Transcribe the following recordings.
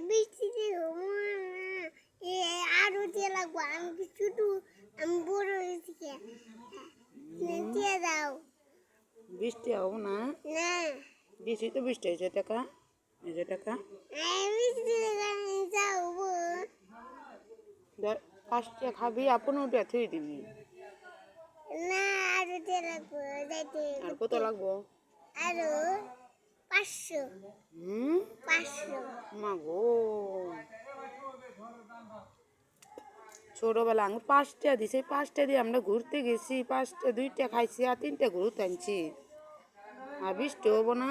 বৃষ্টিতে আরো দিয়ে লাগবো আমি শুধু আমি বড় হয়েছি দিয়ে দাও বৃষ্টি হবো না না দিছি তো বৃষ্টি হয়েছে টাকা এই যে টাকা বৃষ্টি যাবো কাজটা খাবি আপন উঠে থুই দিবি না আরো দিয়ে লাগবো যাইতে আর কত লাগবো আরো 500 500 মা গো ছোটবেলা আমি 5টা দিছে 5টা দিয়ে আমরা ঘুরতে গেছি 5টা 2টা খাইছি আর 3টা ঘুরতে আনছি আর বৃষ্টি হবো না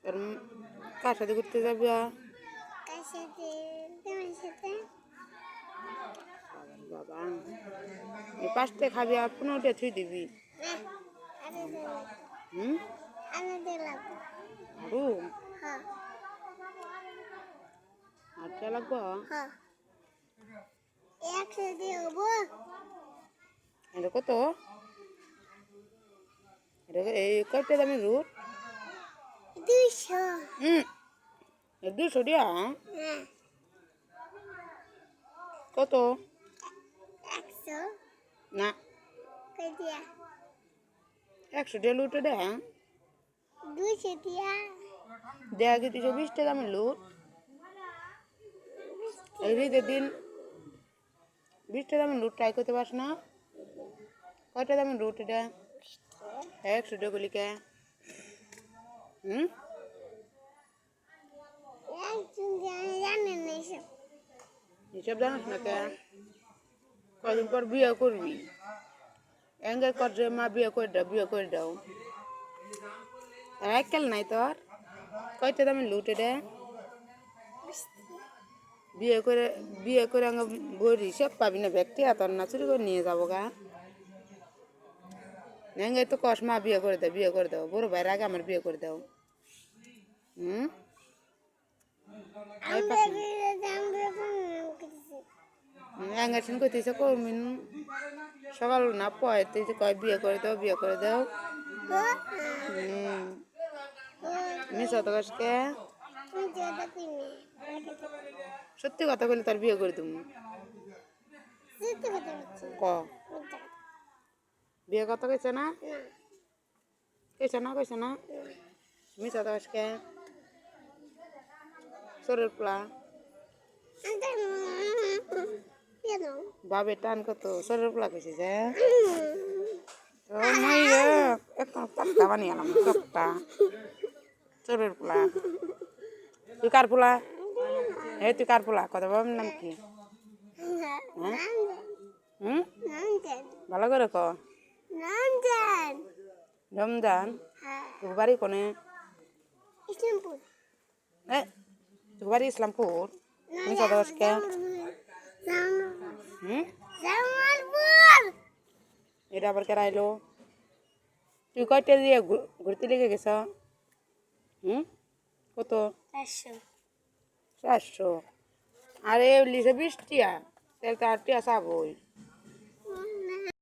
আর কার সাথে ঘুরতে যাবি বাবা এই 5টা খাবি আর 15টা থুই দিবি আরো আটটা লাগবো এটা কত এই কয়টা দামি রুট 200 দিয়া কত না 100 দিয়া লুট দেয়া কি 220 দামের লুট এই ঈদের দিন 20টা দামের লুট ট্রাই করতে পারছ না কয়টা দামের লুট এটা 100 টাকা লিখে এসব জানিস না কে কদিন পর বিয়ে করবি এঙ্গে করছে মা বিয়ে করে দাও কেল নাই তোর কয়টা দামের লুট এটা বিয়ে করে আঙ্গা বড়ি সব পাবি না ব্যক্তি তোর না চুরি করে নিয়ে যাবো গা এঙ্গে তো কস মা বিয়ে করে দাও বড় ভাইয়ের আগে আমার বিয়ে করে দাও এঙ্গেশন করতেছে করমিন সকাল না পয় তুই কয় বিয়ে করে দাও মিস হতো কাজকে সত্যি কথা বলে তার বিয়ে করে তুমি ক বিয়ে কথা কইছে না কইছে না মিস হতো কাজকে শরীর পোলা বাবে টান কত শরীর পোলা কইছে যে একটা বানিয়ে আলাম একটা শরীর পোলা তুই কার পোলা তুই কার পোলা কথা বাবার নাম কি ভালো করে ক রমজান তোর বাড়ি কোনে তোর বাড়ি ইসলামপুর এটা আবার কে রাইলো তুই কয়টা দিয়ে ঘুরতে লেগে গেছ কত 400 আরে লিখে 20 টিয়া তাহলে তো 8 টিয়া চাবই